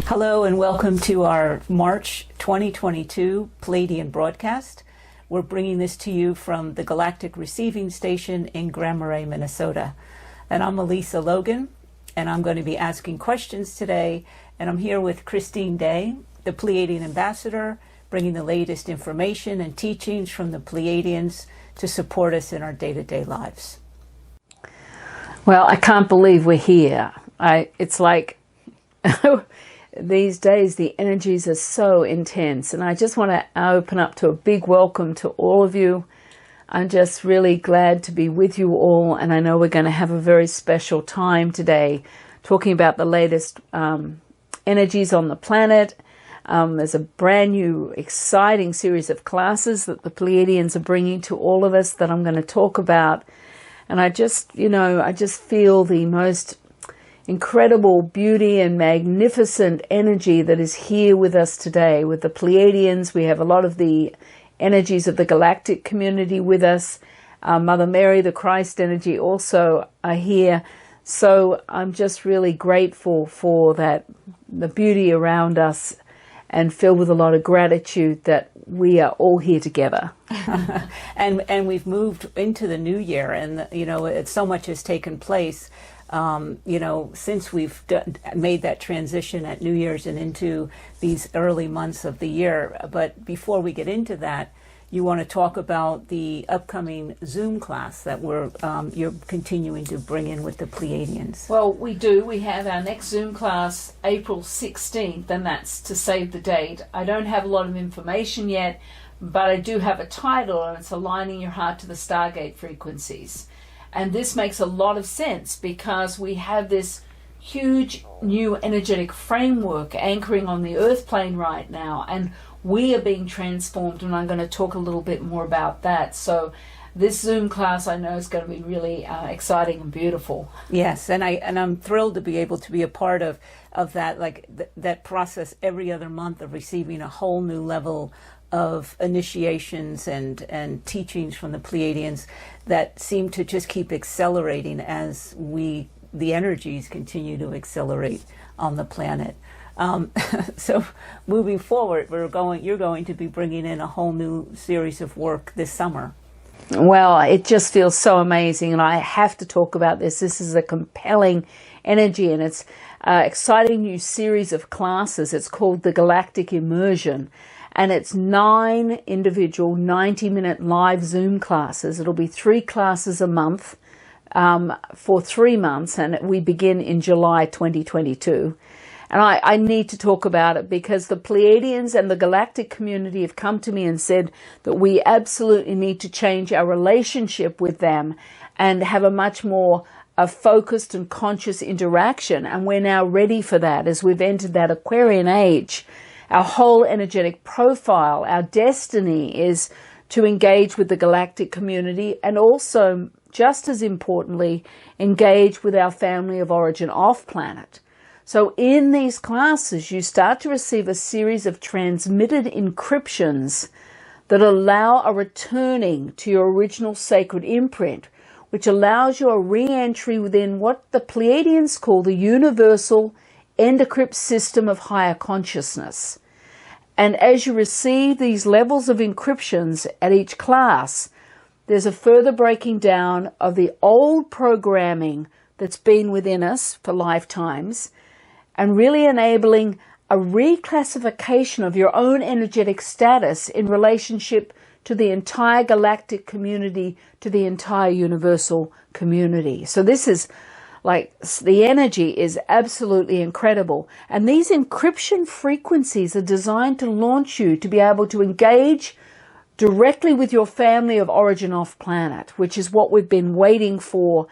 Hello and welcome to our March 2022 Pleiadian broadcast. We're bringing this to you from the Galactic Receiving Station in Grand Marais, Minnesota. And I'm Elisa Logan, and I'm going to be asking questions today. And I'm here with Christine Day, the Pleiadian ambassador, bringing the latest information and teachings from the Pleiadians to support us in our day-to-day lives. Well, I can't believe we're here. It's like these days the energies are so intense, and I just want to open up to a big welcome to all of you. I'm just really glad to be with you all, and I know we're going to have a very special time today talking about the latest energies on the planet. There's a brand new exciting series of classes that the Pleiadians are bringing to all of us that I'm going to talk about, and I just feel the most incredible beauty and magnificent energy that is here with us today. With the Pleiadians, we have a lot of the energies of the galactic community with us. Mother Mary, the Christ energy, also are here. So I'm just really grateful for that, the beauty around us, and filled with a lot of gratitude that we are all here together. and we've moved into the new year, and so much has taken place. Since we've made that transition at New Year's and into these early months of the year. But before we get into that, you want to talk about the upcoming Zoom class that you're continuing to bring in with the Pleiadians. Well, we do. We have our next Zoom class April 16th, and that's to save the date. I don't have a lot of information yet, but I do have a title, and it's Aligning Your Heart to the Stargate Frequencies. And this makes a lot of sense because we have this huge new energetic framework anchoring on the earth plane right now, and we are being transformed, and I'm going to talk a little bit more about that. So this Zoom class, I know, is going to be really exciting and beautiful. Yes, and I'm thrilled to be able to be a part of that, that process every other month of receiving a whole new level of initiations and teachings from the Pleiadians that seem to just keep accelerating as the energies continue to accelerate on the planet. So moving forward, you're going to be bringing in a whole new series of work this summer. Well, it just feels so amazing, and I have to talk about this. This is a compelling energy, and it's an exciting new series of classes. It's called the Galactic Immersion. And it's 9 individual 90-minute live Zoom classes. It'll be 3 classes a month for 3 months, and we begin in July 2022. And I need to talk about it because the Pleiadians and the galactic community have come to me and said that we absolutely need to change our relationship with them and have a much more focused and conscious interaction. And we're now ready for that as we've entered that Aquarian age. Our whole energetic profile, our destiny is to engage with the galactic community, and also, just as importantly, engage with our family of origin off-planet. So in these classes, you start to receive a series of transmitted encryptions that allow a returning to your original sacred imprint, which allows you a re-entry within what the Pleiadians call the universal Endocrypt system of higher consciousness. And as you receive these levels of encryptions at each class, there's a further breaking down of the old programming that's been within us for lifetimes, and really enabling a reclassification of your own energetic status in relationship to the entire galactic community, to the entire universal community. So this is the energy is absolutely incredible. And these encryption frequencies are designed to launch you to be able to engage directly with your family of origin off planet, which is what we've been waiting for,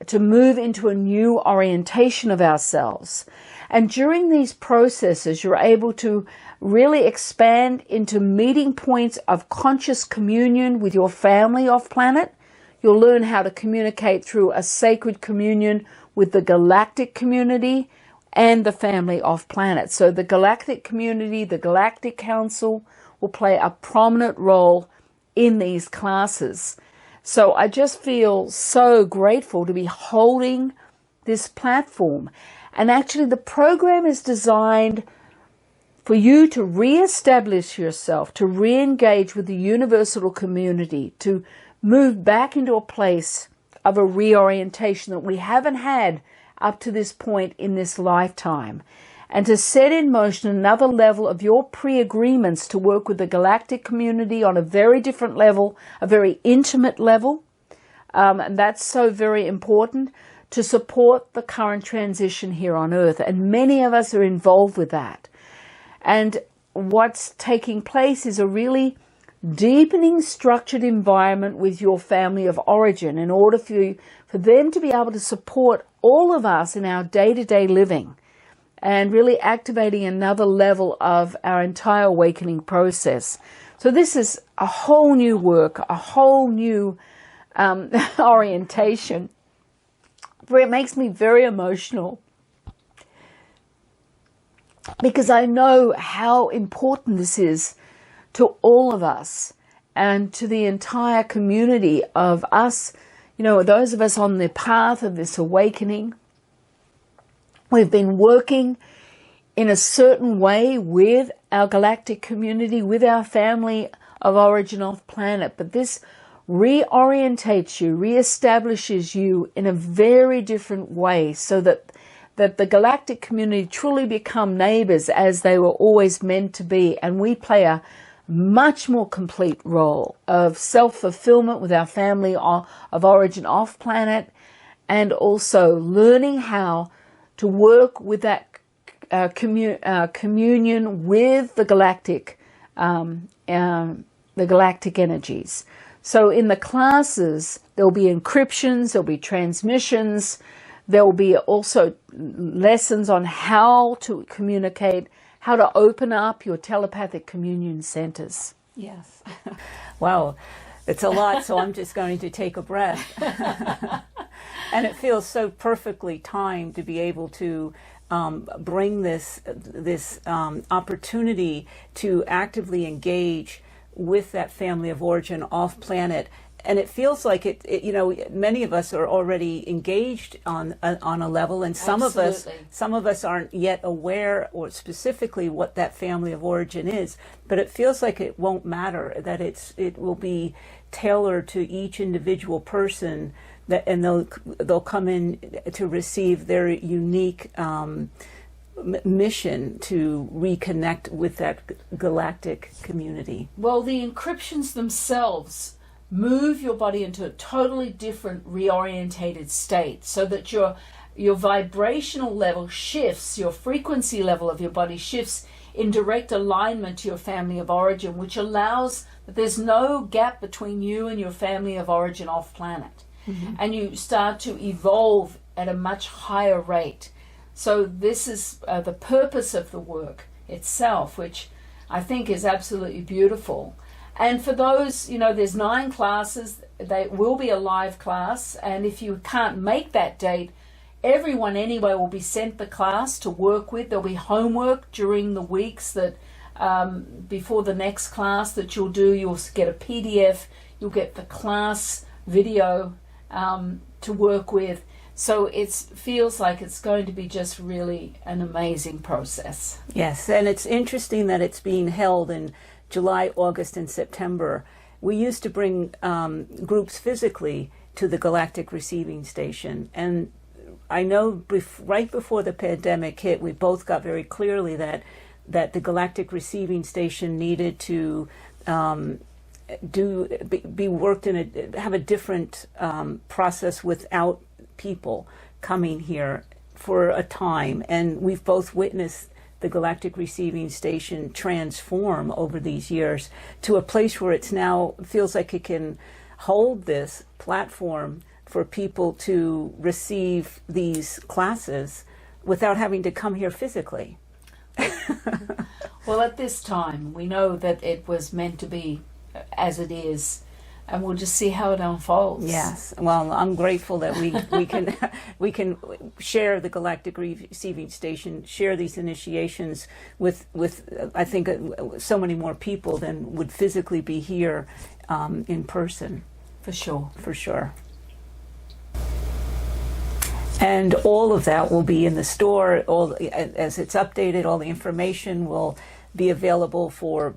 to move into a new orientation of ourselves. And during these processes, you're able to really expand into meeting points of conscious communion with your family off planet. You'll learn how to communicate through a sacred communion with the galactic community and the family off planet. So the galactic community, the galactic council will play a prominent role in these classes. So I just feel so grateful to be holding this platform. And actually the program is designed for you to re-establish yourself, to re-engage with the universal community, to move back into a place of a reorientation that we haven't had up to this point in this lifetime, and to set in motion another level of your pre-agreements to work with the galactic community on a very different level, a very intimate level. And that's so very important to support the current transition here on Earth. And many of us are involved with that. And what's taking place is a really deepening structured environment with your family of origin in order for them to be able to support all of us in our day-to-day living, and really activating another level of our entire awakening process. So this is a whole new work, a whole new orientation. It makes me very emotional because I know how important this is to all of us and to the entire community of us, those of us on the path of this awakening. We've been working in a certain way with our galactic community, with our family of origin off planet, but this reorientates you, reestablishes you in a very different way so that the galactic community truly become neighbors as they were always meant to be, and we play a much more complete role of self-fulfillment with our family of origin off planet, and also learning how to work with that communion with the galactic energies. So in the classes, there'll be encryptions, there'll be transmissions, there will be also lessons on how to communicate, how to open up your telepathic communion centers. Yes. Wow. It's a lot, so I'm just going to take a breath. And it feels so perfectly timed to be able to bring this opportunity to actively engage with that family of origin off planet. And it feels like many of us are already engaged on a level, and some of us aren't yet aware or specifically what that family of origin is. But it feels like it won't matter, that it will be tailored to each individual person, and they'll come in to receive their unique mission to reconnect with that galactic community. Well, the encryptions themselves move your body into a totally different reorientated state, so that your vibrational level shifts, your frequency level of your body shifts in direct alignment to your family of origin, which allows that there's no gap between you and your family of origin off planet. Mm-hmm. And you start to evolve at a much higher rate. So this is the purpose of the work itself, which I think is absolutely beautiful. And for those, there's 9 classes. They will be a live class. And if you can't make that date, everyone anyway will be sent the class to work with. There'll be homework during the weeks that before the next class that you'll do. You'll get a PDF. You'll get the class video to work with. So it feels like it's going to be just really an amazing process. Yes, and it's interesting that it's being held in July, August, and September. We used to bring groups physically to the Galactic Receiving Station, and I know right before the pandemic hit, we both got very clearly that the Galactic Receiving Station needed to be worked in have a different process without people coming here for a time, and we've both witnessed the Galactic Receiving Station transform over these years to a place where it's now feels like it can hold this platform for people to receive these classes without having to come here physically. Well, at this time, we know that it was meant to be as it is, and we'll just see how it unfolds. Yes. Well, I'm grateful that we can share the Galactic Receiving Station, share these initiations with I think so many more people than would physically be here in person. For sure. For sure. And all of that will be in the store. As it's updated, all the information will be available for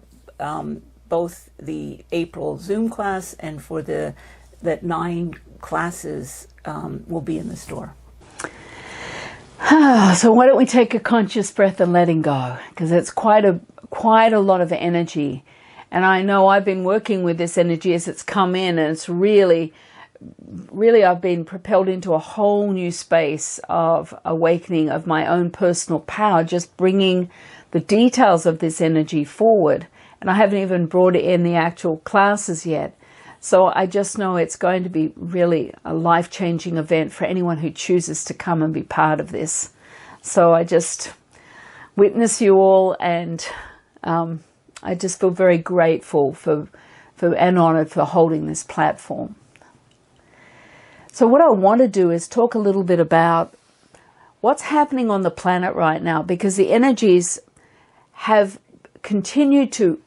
both the April Zoom class and for that 9 classes will be in the store. So why don't we take a conscious breath and letting go, because it's quite a lot of energy. And I know I've been working with this energy as it's come in, and it's really I've been propelled into a whole new space of awakening of my own personal power, just bringing the details of this energy forward. And I haven't even brought it in the actual classes yet. So I just know it's going to be really a life-changing event for anyone who chooses to come and be part of this. So I just witness you all, and I just feel very grateful for and honored for holding this platform. So what I want to do is talk a little bit about what's happening on the planet right now, because the energies have continued to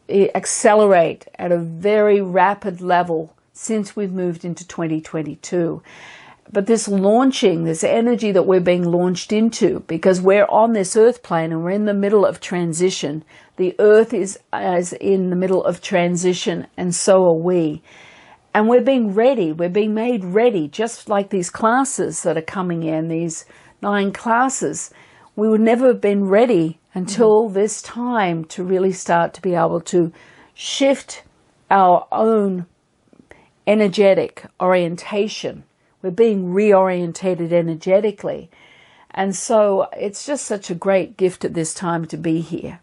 accelerate at a very rapid level since we've moved into 2022. But this launching, this energy that we're being launched into, because we're on this earth plane and we're in the middle of transition. The earth is in the middle of transition, and so are we. And we're being ready, we're being made ready, just like these classes that are coming in, these 9 classes. We would never have been ready until this time to really start to be able to shift our own energetic orientation. We're being reorientated energetically. And so it's just such a great gift at this time to be here.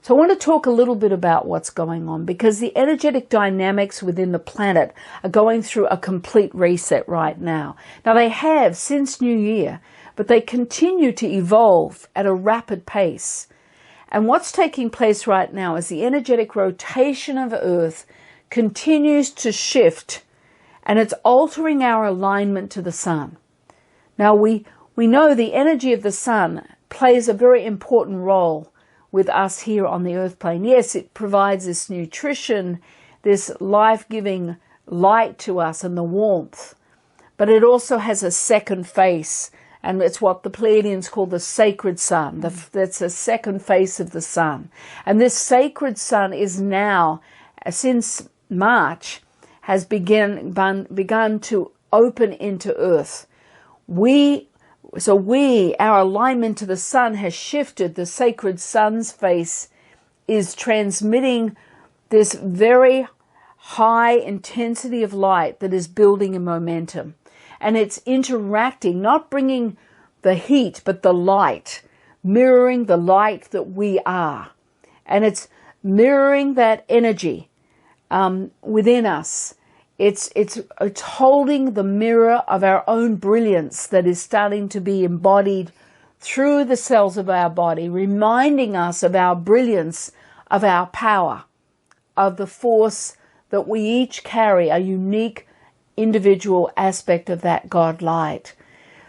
So I want to talk a little bit about what's going on, because the energetic dynamics within the planet are going through a complete reset right now. Now they have since New Year, but they continue to evolve at a rapid pace. And what's taking place right now is the energetic rotation of Earth continues to shift, and it's altering our alignment to the sun. Now we know the energy of the sun plays a very important role with us here on the earth plane. Yes, it provides this nutrition, this life-giving light to us and the warmth, but it also has a second face, and it's what the Pleiadians call the sacred sun. That's a second face of the sun. And this sacred sun is now, since March, has begun to open into Earth. Our alignment to the sun has shifted. The sacred sun's face is transmitting this very high intensity of light that is building in momentum. And it's interacting, not bringing the heat, but the light, mirroring the light that we are. And it's mirroring that energy within us. It's holding the mirror of our own brilliance that is starting to be embodied through the cells of our body, reminding us of our brilliance, of our power, of the force that we each carry, a unique individual aspect of that God light.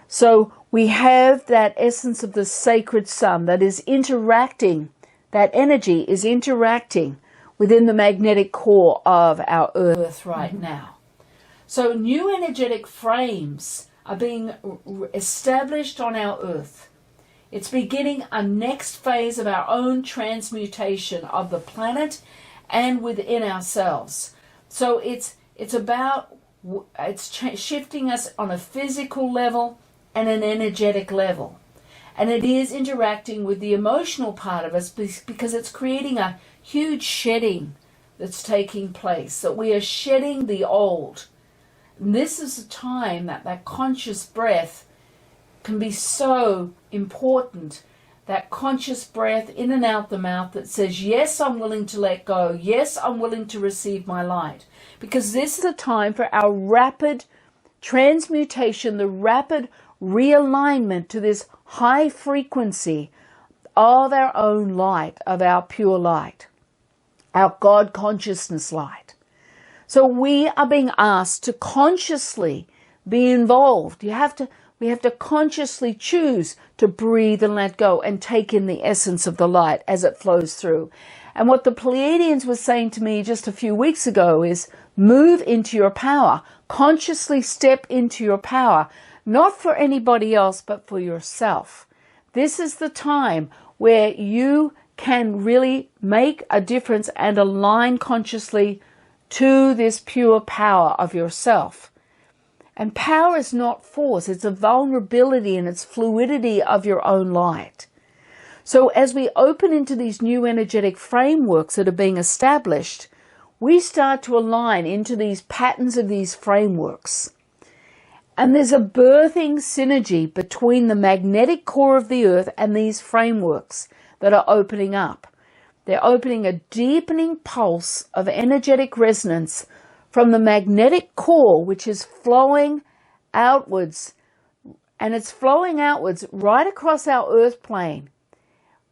So we have that essence of the sacred sun that is interacting, that energy is interacting within the magnetic core of our Earth right now. So new energetic frames are being established on our Earth. It's beginning a next phase of our own transmutation of the planet and within ourselves. So it's shifting us on a physical level and an energetic level. And it is interacting with the emotional part of us because it's creating a huge shedding that's taking place, that we are shedding the old. And this is a time that conscious breath can be so important, that conscious breath in and out the mouth that says, yes, I'm willing to let go. Yes, I'm willing to receive my light. Because this is a time for our rapid transmutation, the rapid realignment to this high frequency of our own light, of our pure light, our God consciousness light. So we are being asked to consciously be involved. We have to consciously choose to breathe and let go and take in the essence of the light as it flows through. And what the Pleiadians were saying to me just a few weeks ago is move into your power. Consciously step into your power, not for anybody else, but for yourself. This is the time where you can really make a difference and align consciously to this pure power of yourself. And power is not force, it's a vulnerability and it's fluidity of your own light. So as we open into these new energetic frameworks that are being established, we start to align into these patterns of these frameworks. And there's a birthing synergy between the magnetic core of the earth and these frameworks that are opening up. They're opening a deepening pulse of energetic resonance from the magnetic core, which is flowing outwards. And it's flowing outwards right across our earth plane.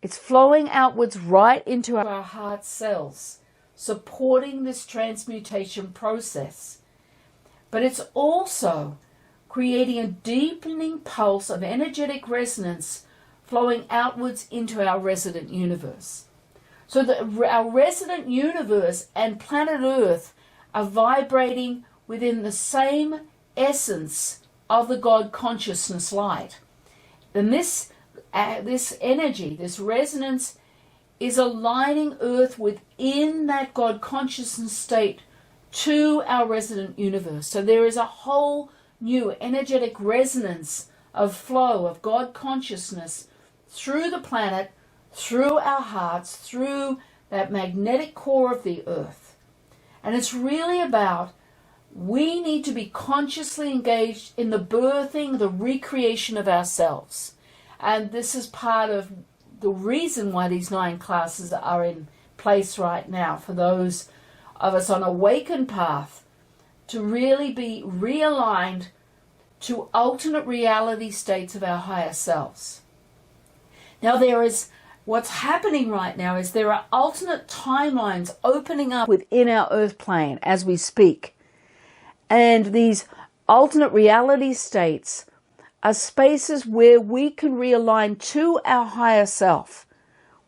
It's flowing outwards right into our heart cells, supporting this transmutation process. But it's also creating a deepening pulse of energetic resonance flowing outwards into our resident universe. So that our resident universe and planet Earth are vibrating within the same essence of the God consciousness light. And this energy, this resonance, is aligning Earth within that God consciousness state to our resident universe. So there is a whole new energetic resonance of flow of God consciousness through the planet, through our hearts, through that magnetic core of the earth. And it's really about, we need to be consciously engaged in the birthing, the recreation of ourselves. And this is part of the reason why these 9 classes are in place right now, for those of us on awakened path to really be realigned to alternate reality states of our higher selves. Now what's happening right now is there are alternate timelines opening up within our earth plane as we speak. And these alternate reality states are spaces where we can realign to our higher self.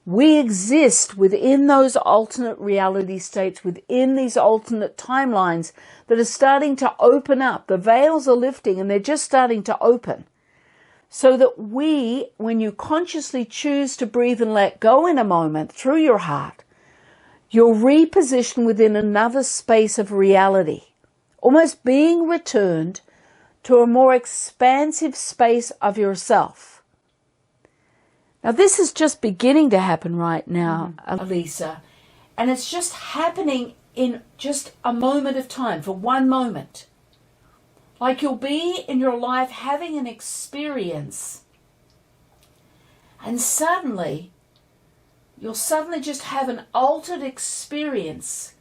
We exist within those alternate reality states, within these alternate timelines that are starting to open up. The veils are lifting and they're just starting to open. So that when you consciously choose to breathe and let go in a moment through your heart, you're repositioned within another space of reality, almost being returned to a more expansive space of yourself. Now, this is just beginning to happen right now, Elisa, and it's just happening in just a moment of time, for one moment. Like you'll be in your life having an experience, and suddenly, you'll just have an altered experience,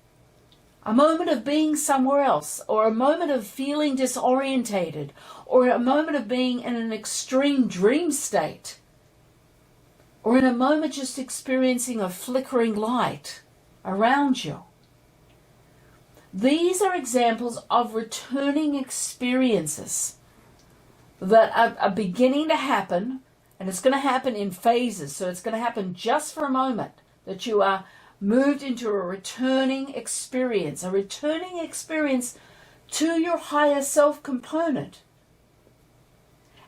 a moment of being somewhere else, or a moment of feeling disorientated, or a moment of being in an extreme dream state, or in a moment just experiencing a flickering light around you. These are examples of returning experiences that are beginning to happen, and it's going to happen in phases. So it's going to happen just for a moment, that you are moved into a returning experience to your higher self component.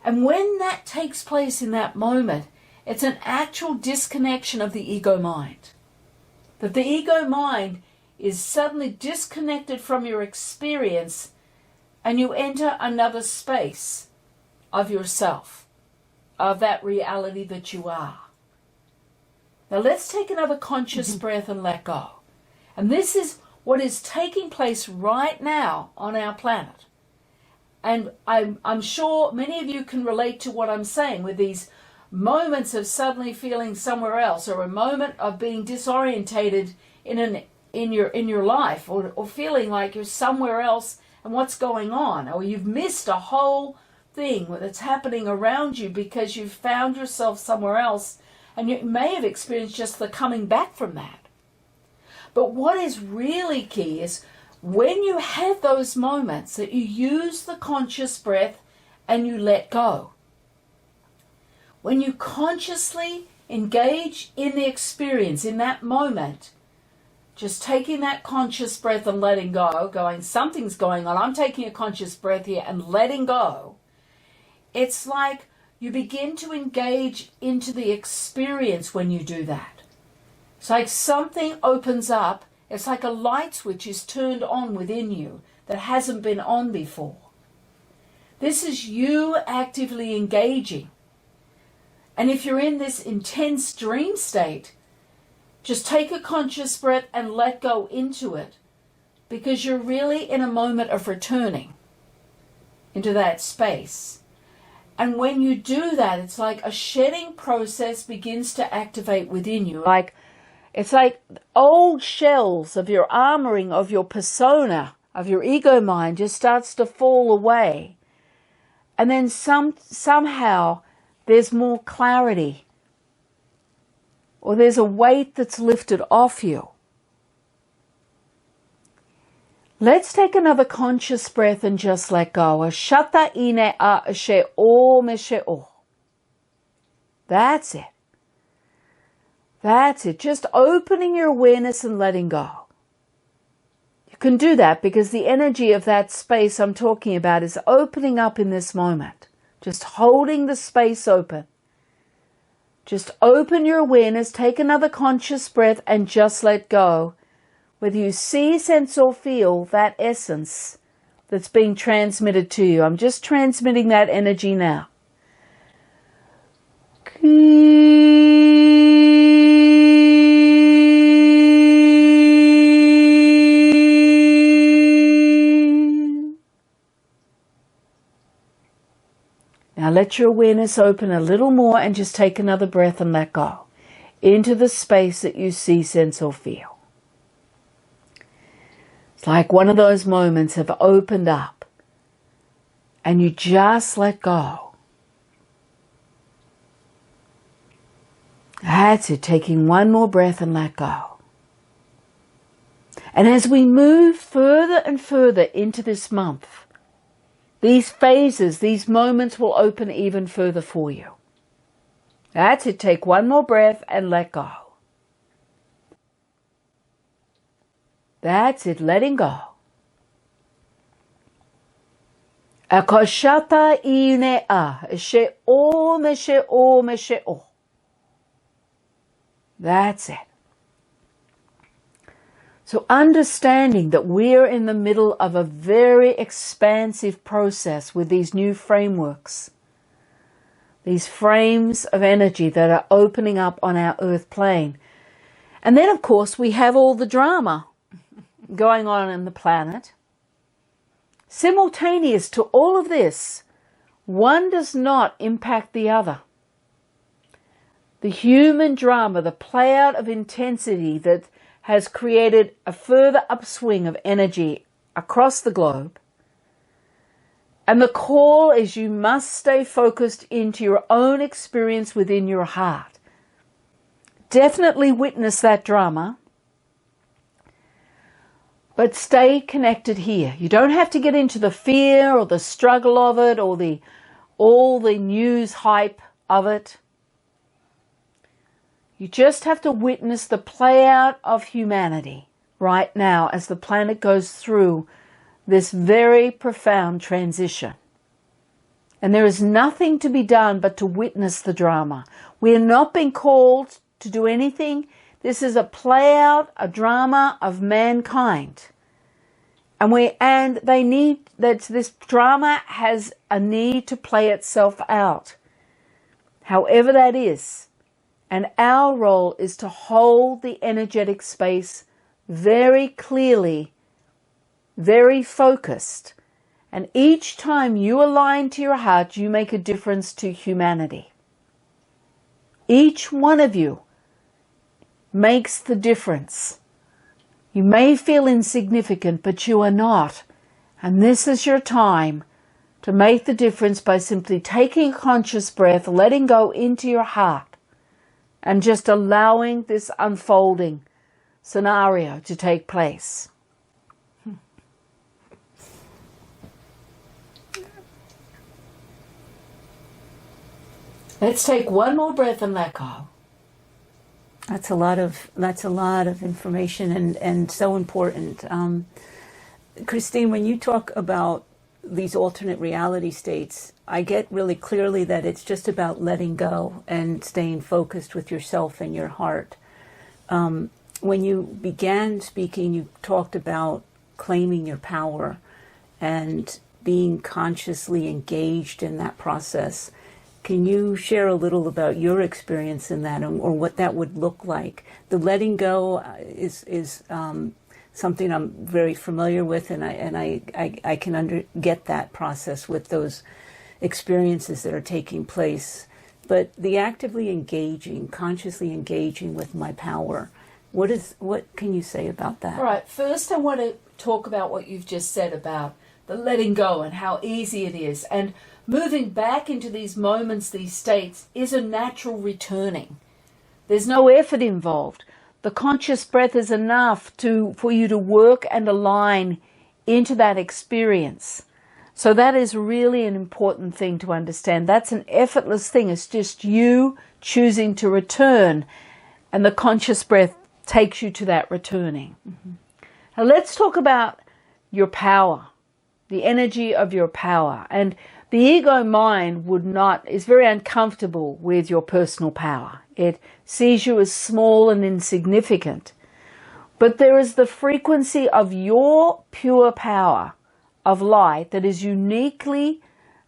And when that takes place in that moment, it's an actual disconnection of the ego mind. That the ego mind is suddenly disconnected from your experience, and you enter another space of yourself, of that reality that you are. Now let's take another conscious breath and let go. And this is what is taking place right now on our planet. And I'm sure many of you can relate to what I'm saying with these moments of suddenly feeling somewhere else, or a moment of being disorientated in your life, or feeling like you're somewhere else and what's going on, or you've missed a whole thing that's happening around you because you've found yourself somewhere else, and you may have experienced just the coming back from that. But what is really key is when you have those moments that you use the conscious breath and you let go. When you consciously engage in the experience in that moment, just taking that conscious breath and letting go, going, something's going on, I'm taking a conscious breath here and letting go. It's like you begin to engage into the experience when you do that. It's like something opens up. It's like a light switch is turned on within you that hasn't been on before. This is you actively engaging. And if you're in this intense dream state, just take a conscious breath and let go into it, because you're really in a moment of returning into that space. And when you do that, it's like a shedding process begins to activate within you. It's like old shells of your armoring, of your persona, of your ego mind just starts to fall away. And then somehow there's more clarity, or there's a weight that's lifted off you. Let's take another conscious breath and just let go. Ashata ine a ashe o meshe o. That's it. That's it. Just opening your awareness and letting go. You can do that because the energy of that space I'm talking about is opening up in this moment. Just holding the space open. Just open your awareness, take another conscious breath and just let go. Whether you see, sense or feel that essence that's being transmitted to you. I'm just transmitting that energy now. Now let your awareness open a little more and just take another breath and let go into the space that you see, sense or feel. It's like one of those moments have opened up and you just let go. That's it, taking one more breath and let go. And as we move further and further into this month, these phases, these moments will open even further for you. That's it, take one more breath and let go. That's it, letting go. Akoshata ine a, she o meshe o meshe o. That's it. So understanding that we're in the middle of a very expansive process with these new frameworks, these frames of energy that are opening up on our earth plane. And then, of course, we have all the drama going on in the planet. Simultaneous to all of this, one does not impact the other. The human drama, the play out of intensity that has created a further upswing of energy across the globe. And the call is you must stay focused into your own experience within your heart. Definitely witness that drama, but stay connected here. You don't have to get into the fear or the struggle of it or all the news hype of it. You just have to witness the play out of humanity right now as the planet goes through this very profound transition. And there is nothing to be done but to witness the drama. We are not being called to do anything. This is a play out, a drama of mankind. And they need that this drama has a need to play itself out. However that is. And our role is to hold the energetic space very clearly, very focused. And each time you align to your heart, you make a difference to humanity. Each one of you makes the difference. You may feel insignificant, but you are not. And this is your time to make the difference by simply taking a conscious breath, letting go into your heart, and just allowing this unfolding scenario to take place. Let's take one more breath and let go. That's a lot of information and so important. Christine, when you talk about these alternate reality states, I get really clearly that it's just about letting go and staying focused with yourself and your heart. when you began speaking, you talked about claiming your power and being consciously engaged in that process. Can you share a little about your experience in that, or what that would look like? The letting go is something I'm very familiar with, and I can get that process with those experiences that are taking place. But the actively engaging, consciously engaging with my power, what can you say about that? All right. First, I want to talk about what you've just said about the letting go and how easy it is. And moving back into these moments, these states, is a natural returning. There's no effort involved. The conscious breath is enough for you to work and align into that experience. So that is really an important thing to understand. That's an effortless thing. It's just you choosing to return, and the conscious breath takes you to that returning. Mm-hmm. Now let's talk about your power, the energy of your power. And the ego mind is very uncomfortable with your personal power. It sees you as small and insignificant. But there is the frequency of your pure power of light that is uniquely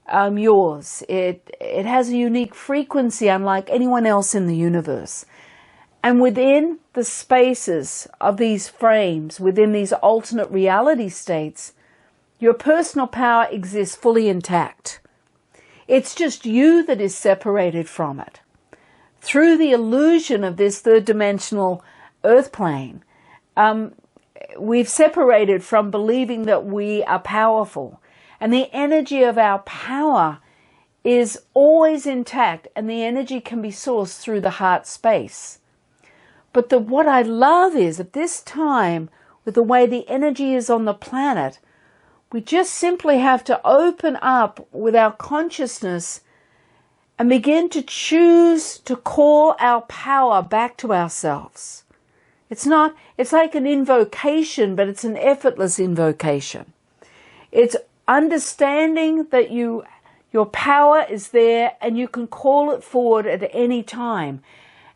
yours. It has a unique frequency unlike anyone else in the universe. And within the spaces of these frames, within these alternate reality states, your personal power exists fully intact. It's just you that is separated from it. Through the illusion of this third-dimensional earth plane, we've separated from believing that we are powerful. And the energy of our power is always intact, and the energy can be sourced through the heart space. But what I love is, at this time, with the way the energy is on the planet, we just simply have to open up with our consciousness and begin to choose to call our power back to ourselves. It's like an invocation, but it's an effortless invocation. It's understanding that your power is there and you can call it forward at any time.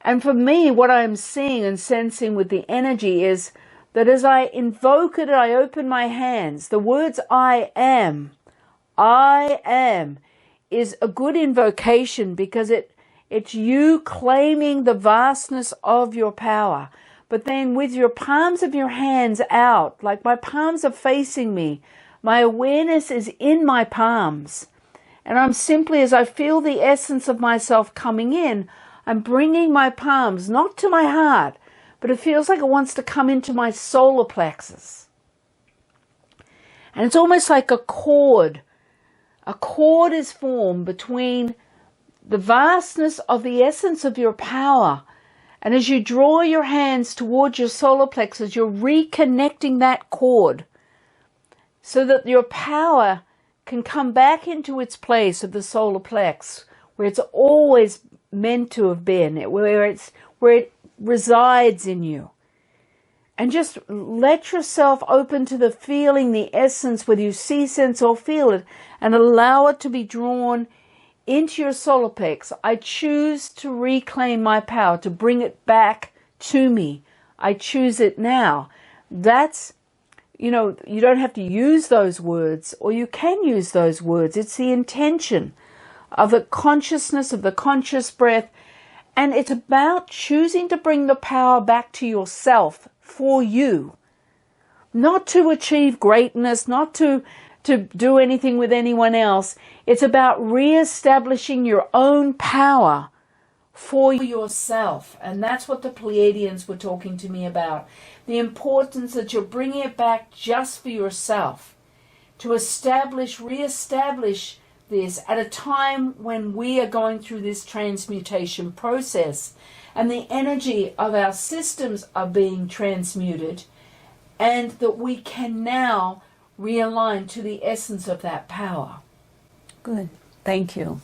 And for me, what I'm seeing and sensing with the energy is that as I invoke it, I open my hands. The words I am is a good invocation because it's you claiming the vastness of your power. But then with your palms of your hands out, like my palms are facing me, my awareness is in my palms. And I'm simply, as I feel the essence of myself coming in, I'm bringing my palms, not to my heart, but it feels like it wants to come into my solar plexus. And it's almost like a cord. A cord is formed between the vastness of the essence of your power. And as you draw your hands towards your solar plexus, you're reconnecting that cord so that your power can come back into its place of the solar plex, where it's always meant to have been, where it resides in you. And just let yourself open to the feeling, the essence, whether you see, sense, or feel it, and allow it to be drawn into your solar plex. I choose to reclaim my power, to bring it back to me. I choose it now. That's, you don't have to use those words, or you can use those words. It's the intention of the consciousness, of the conscious breath. And it's about choosing to bring the power back to yourself for you. Not to achieve greatness, not to do anything with anyone else. It's about reestablishing your own power for yourself. And that's what the Pleiadians were talking to me about. The importance that you're bringing it back just for yourself. To reestablish this at a time when we are going through this transmutation process and the energy of our systems are being transmuted, and that we can now realign to the essence of that power. Good. Thank you.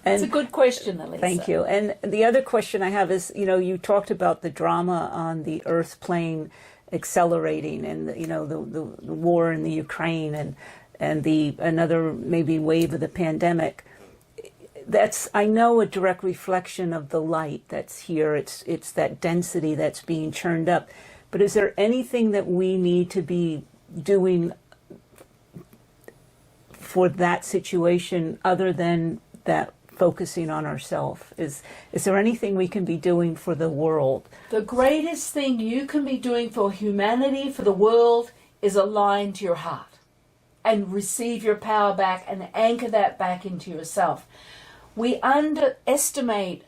It's a good question, Elisa. Thank you. And the other question I have is, you talked about the drama on the earth plane accelerating, and the war in the Ukraine and another maybe wave of the pandemic. that's, I know, a direct reflection of the light that's here. It's that density that's being churned up. But is there anything that we need to be doing for that situation other than that focusing on ourselves? Is there anything we can be doing for the world? The greatest thing you can be doing for humanity, for the world, is align to your heart and receive your power back and anchor that back into yourself. We underestimate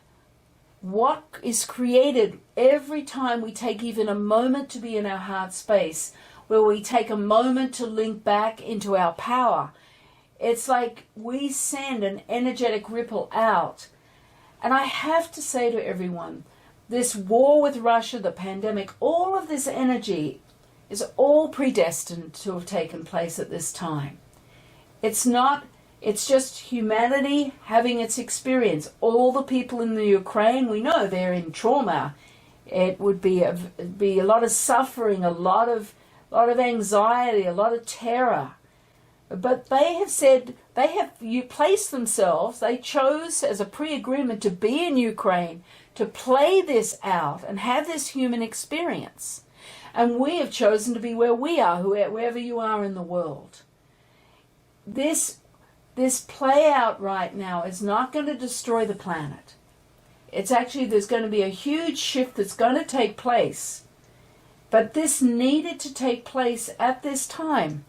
what is created every time we take even a moment to be in our heart space, where we take a moment to link back into our power. It's like we send an energetic ripple out. And I have to say to everyone, this war with Russia, the pandemic, all of this energy is all predestined to have taken place at this time. It's just humanity having its experience. All the people in the Ukraine, we know they're in trauma. It would be a lot of suffering, a lot of anxiety, a lot of terror. But they have said, you placed themselves, they chose as a pre-agreement to be in Ukraine, to play this out and have this human experience. And we have chosen to be where we are, wherever you are in the world. This play out right now is not going to destroy the planet. It's actually, there's going to be a huge shift that's going to take place. But this needed to take place at this time.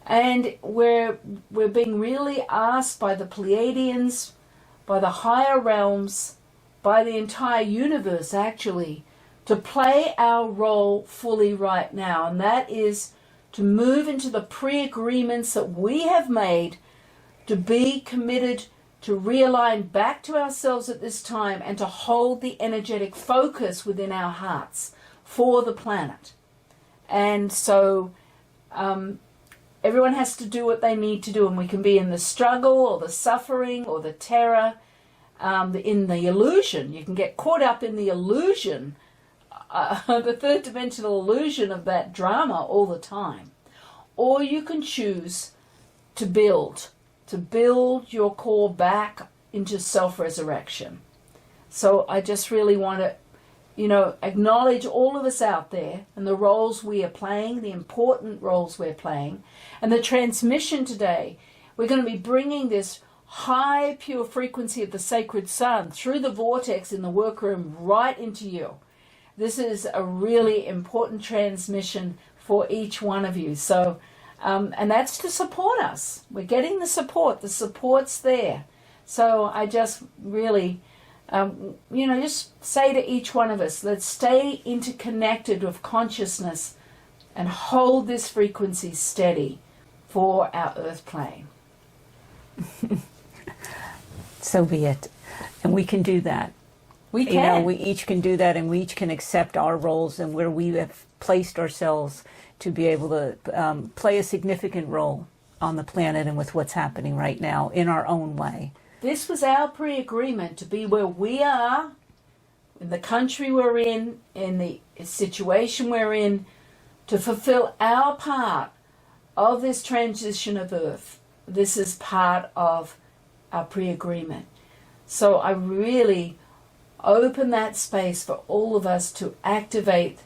And we're being really asked by the Pleiadians, by the higher realms, by the entire universe actually, to play our role fully right now. And that is to move into the pre-agreements that we have made, to be committed to realign back to ourselves at this time and to hold the energetic focus within our hearts for the planet. And so everyone has to do what they need to do, and we can be in the struggle or the suffering or the terror, in the illusion. You can get caught up in the illusion, the third dimensional illusion of that drama all the time. Or you can choose to build your core back into self-resurrection. So I just really want to, acknowledge all of us out there and the roles we are playing, the important roles we're playing. And the transmission today, we're going to be bringing this high pure frequency of the sacred sun through the vortex in the workroom right into you. This is a really important transmission for each one of you. So, and that's to support us. We're getting the support's there. So I just really, just say to each one of us, let's stay interconnected with consciousness and hold this frequency steady for our earth plane. So be it. And we can do that. We can. We each can do that, and we each can accept our roles and where we have placed ourselves to be able to play a significant role on the planet and with what's happening right now in our own way. This was our pre-agreement to be where we are, in the country we're in the situation we're in, to fulfill our part of this transition of Earth. This is part of our pre-agreement. So I really open that space for all of us to activate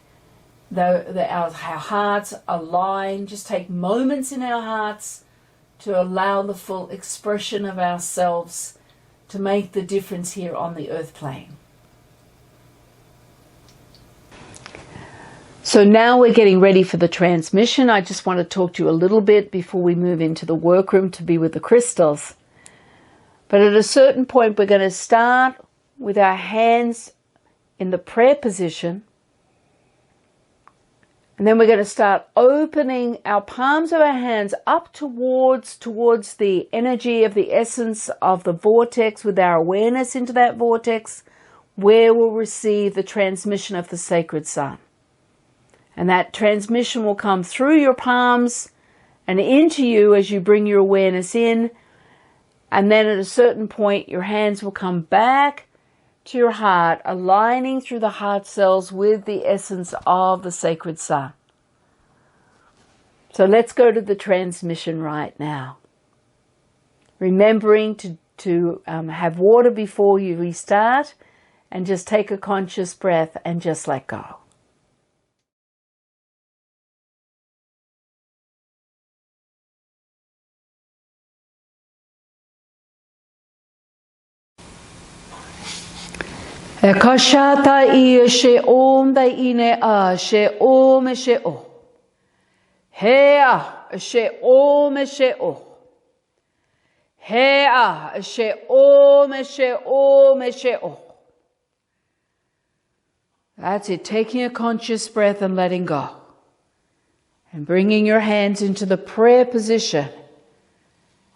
our hearts, align, just take moments in our hearts to allow the full expression of ourselves to make the difference here on the earth plane. So now we're getting ready for the transmission. I just want to talk to you a little bit before we move into the workroom to be with the crystals. But at a certain point, we're going to start with our hands in the prayer position. And then we're going to start opening our palms of our hands up towards the energy of the essence of the vortex, with our awareness into that vortex, where we'll receive the transmission of the sacred sun. And that transmission will come through your palms and into you as you bring your awareness in. And then at a certain point, your hands will come back to your heart, aligning through the heart cells with the essence of the sacred sun. So let's go to the transmission right now. Remembering to to have water before you restart, and just take a conscious breath and just let go. Ekashata I she om da ine a she om she o. Hea she om she o. Hea she om she om she o. That's it, taking a conscious breath and letting go. And bringing your hands into the prayer position.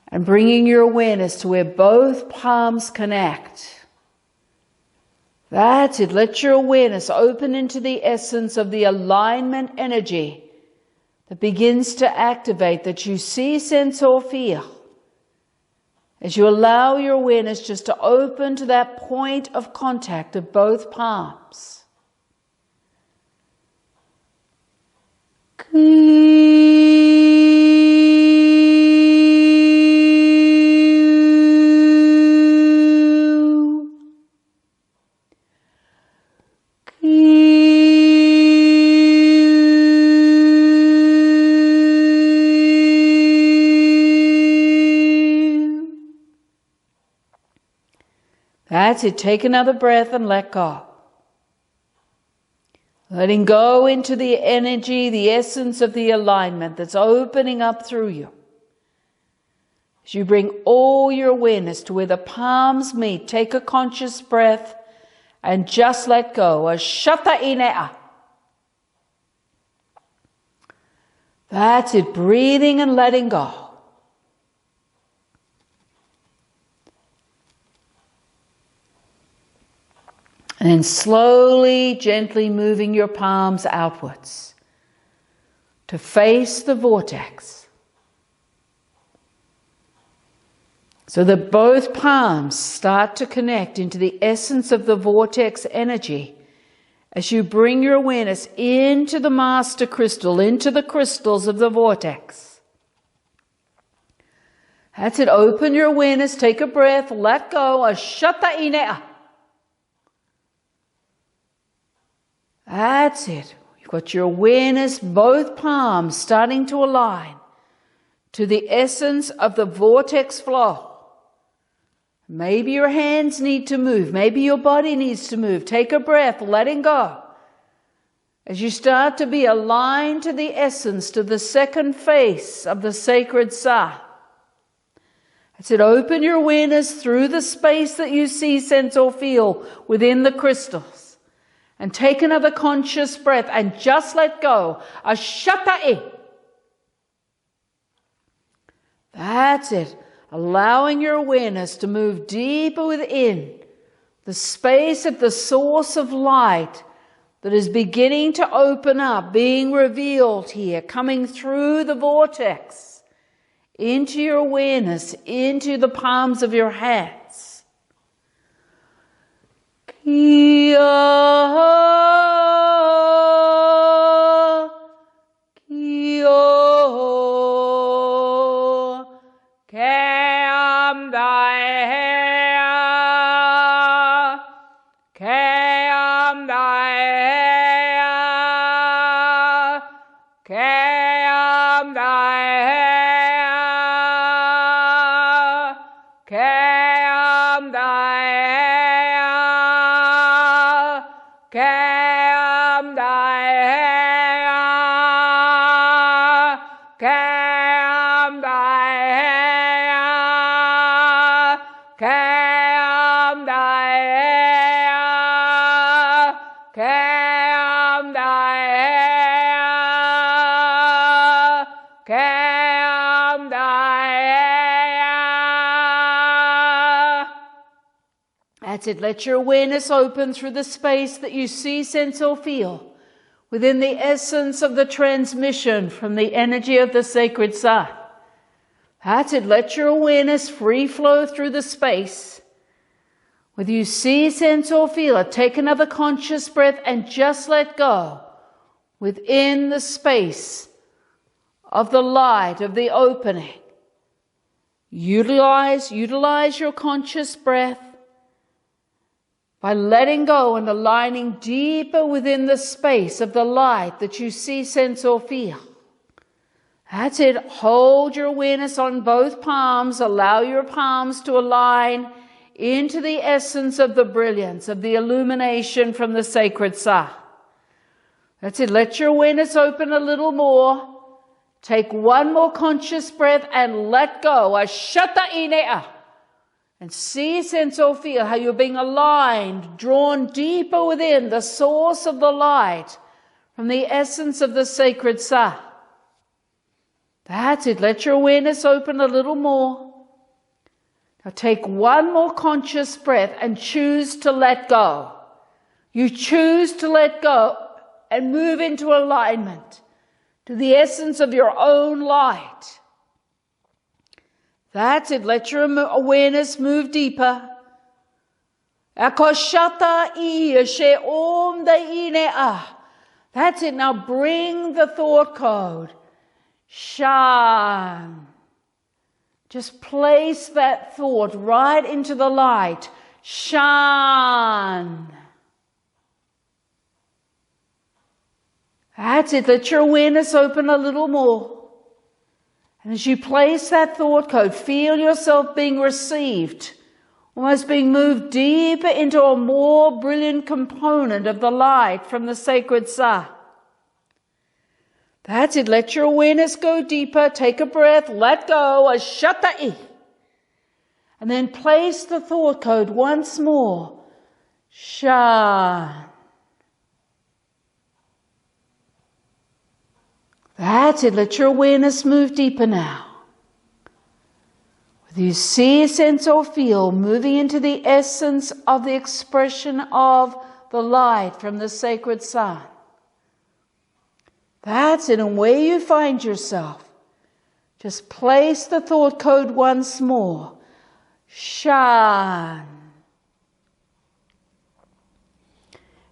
And bringing your awareness to where both palms connect. That's it. Let your awareness open into the essence of the alignment energy that begins to activate, that you see, sense, or feel. As you allow your awareness just to open to that point of contact of both palms. That's it. Take another breath and let go. Letting go into the energy, the essence of the alignment that's opening up through you. As you bring all your awareness to where the palms meet, take a conscious breath and just let go. Ashata inea. That's it. Breathing and letting go. And then slowly, gently moving your palms outwards to face the vortex. So that both palms start to connect into the essence of the vortex energy as you bring your awareness into the master crystal, into the crystals of the vortex. That's it. Open your awareness, take a breath, let go. Ashata inea. That's it. You've got your awareness, both palms starting to align to the essence of the vortex flow. Maybe your hands need to move. Maybe your body needs to move. Take a breath, letting go. As you start to be aligned to the essence, to the second face of the sacred sun. That's it. Open your awareness through the space that you see, sense, or feel within the crystals. And take another conscious breath and just let go. Ashata'i. That's it. Allowing your awareness to move deeper within the space of the source of light that is beginning to open up, being revealed here, coming through the vortex into your awareness, into the palms of your hands. Kia, Kio, Keam Daia, Keam Daia, Keam Daia, Keam Daia. Keam Daia, Keam Daia, Keam Daia, Keam Daia, Keam Daia. That's it. Let your awareness open through the space that you see, sense, or feel within the essence of the transmission from the energy of the sacred sun. That's it. Let your awareness free flow through the space. Whether you see, sense, or feel it, take another conscious breath and just let go within the space of the light, of the opening. Utilize your conscious breath by letting go and aligning deeper within the space of the light that you see, sense, or feel. That's it. Hold your awareness on both palms. Allow your palms to align into the essence of the brilliance, of the illumination from the sacred sun. That's it. Let your awareness open a little more. Take one more conscious breath and let go. Ashata inea. And see, sense, or feel how you're being aligned, drawn deeper within the source of the light from the essence of the sacred sun. That's it. Let your awareness open a little more. Now take one more conscious breath and choose to let go. You choose to let go and move into alignment to the essence of your own light. That's it. Let your awareness move deeper. That's it. Now bring the thought code. Shan. Just place that thought right into the light. Shan. That's it. Let your awareness open a little more. And as you place that thought code, feel yourself being received, almost being moved deeper into a more brilliant component of the light from the sacred sun. That's it. Let your awareness go deeper. Take a breath. Let go. Ashata'i. And then place the thought code once more. Shan. That's it. Let your awareness move deeper now. Whether you see, sense, or feel, moving into the essence of the expression of the light from the sacred sun. That's it. And where you find yourself, just place the thought code once more. Shan.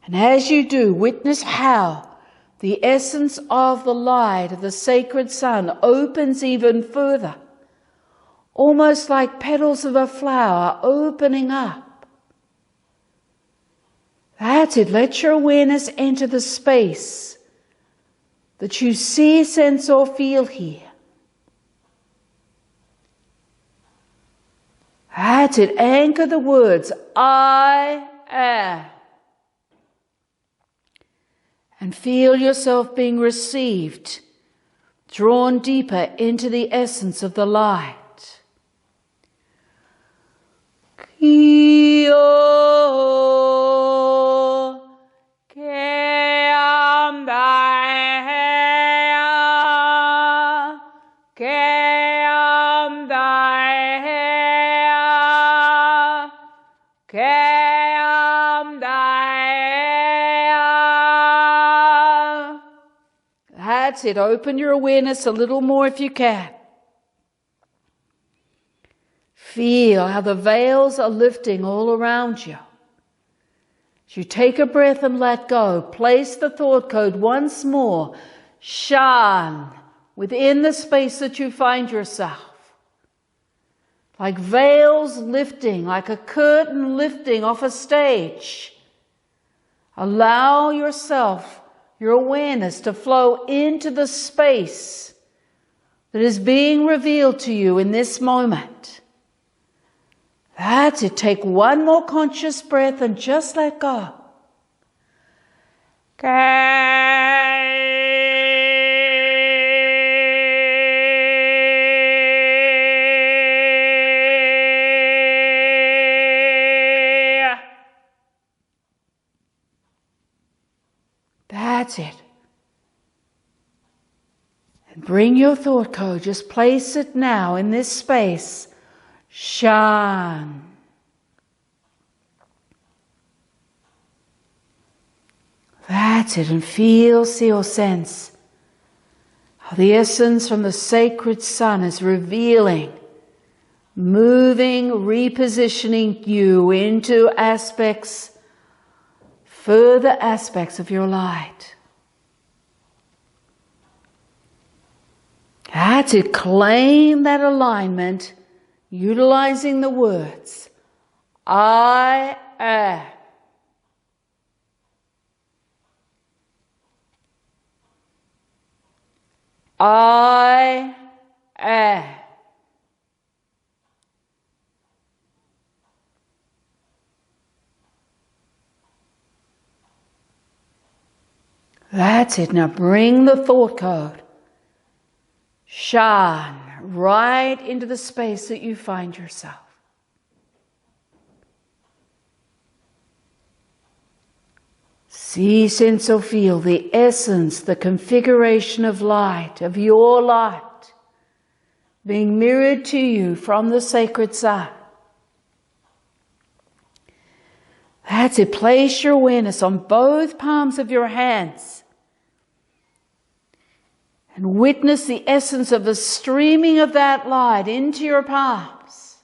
And as you do, witness how the essence of the light of the sacred sun opens even further, almost like petals of a flower opening up. That's it. Let your awareness enter the space that you see, sense, or feel here. That's it. Anchor the words, I am. And feel yourself being received, drawn deeper into the essence of the light. Kyo keam dae, keam dae, keam dae. That's it. Open your awareness a little more if you can. Feel how the veils are lifting all around you. As you take a breath and let go, place the thought code once more. Shan, within the space that you find yourself. Like veils lifting, like a curtain lifting off a stage. Allow yourself, your awareness, to flow into the space that is being revealed to you in this moment. That's it. Take one more conscious breath and just let go. That's it. And bring your thought code. Just place it now in this space. Shan. That's it. And feel, see, or sense how the essence from the sacred sun is revealing, moving, repositioning you into aspects, further aspects of your light. That's it. Claim that alignment utilizing the words, I am. I am. That's it. Now bring the thought code, shine, right into the space that you find yourself. See, sense, or feel the essence, the configuration of light, of your light, being mirrored to you from the sacred sun. That's it. Place your awareness on both palms of your hands and witness the essence of the streaming of that light into your palms.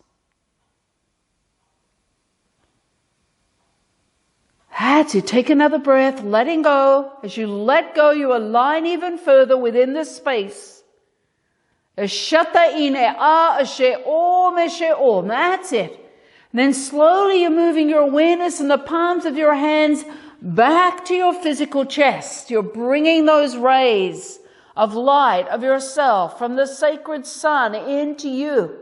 That's it. Take another breath, letting go. As you let go, you align even further within this space. Ashata ine a ashe om eshe om. That's it. And then slowly you're moving your awareness in the palms of your hands back to your physical chest. You're bringing those rays of light of yourself from the sacred sun into you.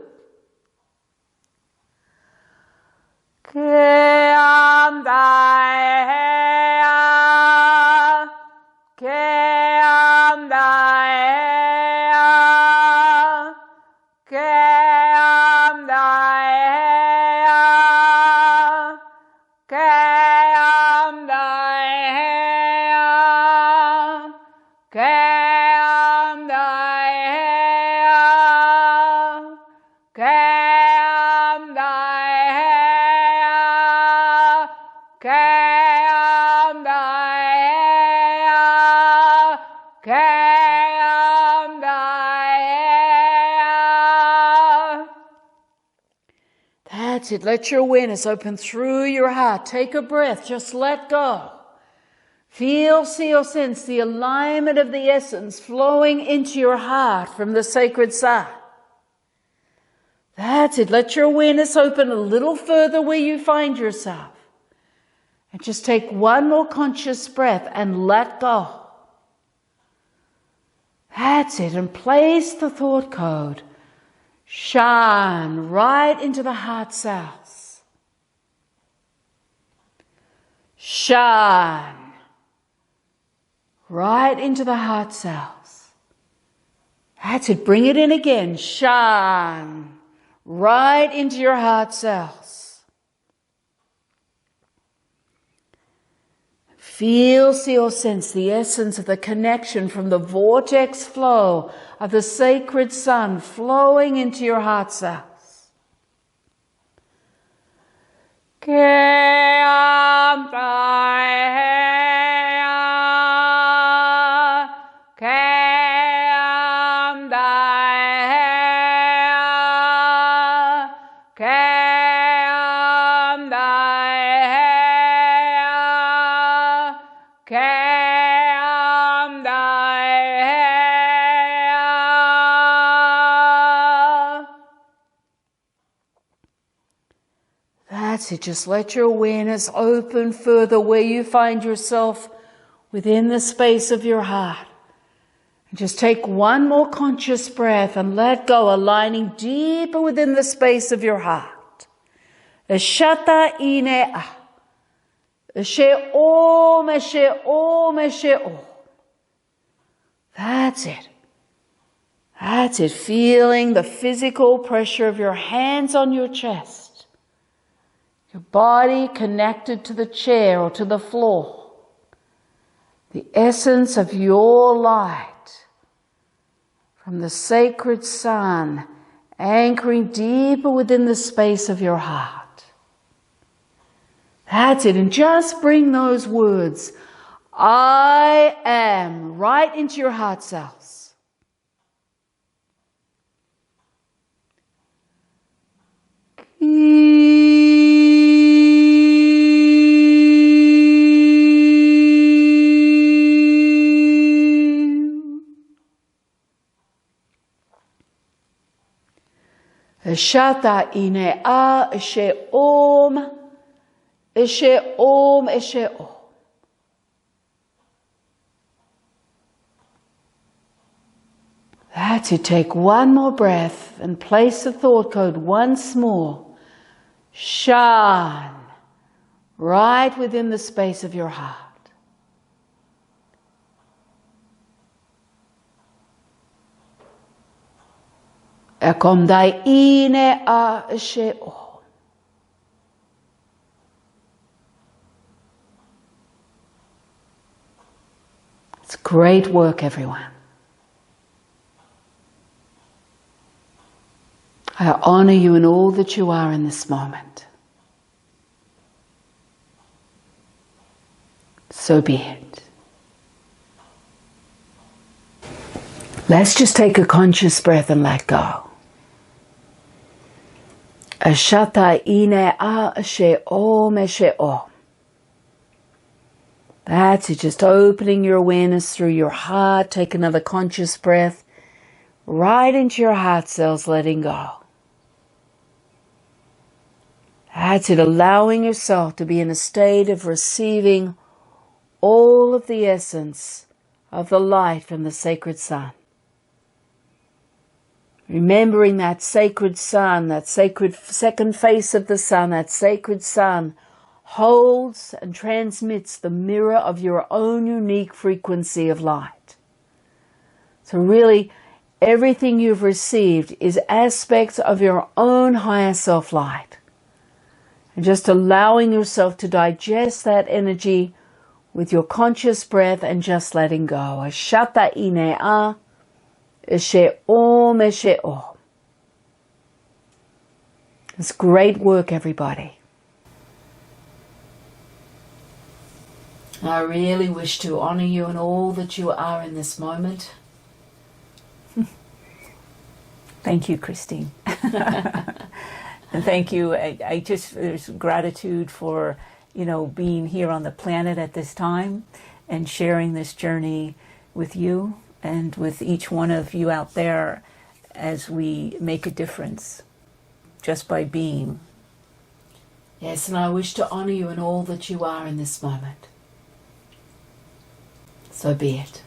That's it. Let your awareness open through your heart. Take a breath. Just let go. Feel, see, or sense the alignment of the essence flowing into your heart from the sacred sun. That's it. Let your awareness open a little further where you find yourself. And just take one more conscious breath and let go. That's it. And place the thought code. Shine right into the heart cells. Shine right into the heart cells. That's it. Bring it in again. Shine right into your heart cells. Feel, see, or sense the essence of the connection from the vortex flow of the sacred sun flowing into your heart cells. That's it. Just let your awareness open further where you find yourself within the space of your heart. And just take one more conscious breath and let go, aligning deeper within the space of your heart. Ashata ine a. Eshe om, eshe om, eshe om. That's it. That's it. Feeling the physical pressure of your hands on your chest. Your body connected to the chair or to the floor. The essence of your light from the sacred sun anchoring deeper within the space of your heart. That's it. And just bring those words, I am, right into your heart cells. Shata ine a she om. Eshe om, eshe om. That's it. Take one more breath and place the thought code once more. Shan. Right within the space of your heart. Ekom dai ine a eshe om. It's great work, everyone. I honor you in all that you are in this moment. So be it. Let's just take a conscious breath and let go. Ashata ine a ashe om eshe om. That's it, just opening your awareness through your heart. Take another conscious breath right into your heart cells, letting go. That's it, allowing yourself to be in a state of receiving all of the essence of the light from the sacred sun. Remembering that sacred sun, that sacred second face of the sun, that sacred sun holds and transmits the mirror of your own unique frequency of light. So really, everything you've received is aspects of your own higher self light. And just allowing yourself to digest that energy with your conscious breath and just letting go. Ashata ine a, eshe om, eshe om. It's great work, everybody. I really wish to honor you in all that you are in this moment. Thank you, Christine. And thank you. There's gratitude for, being here on the planet at this time and sharing this journey with you and with each one of you out there as we make a difference just by being. Yes, and I wish to honor you in all that you are in this moment. So be it.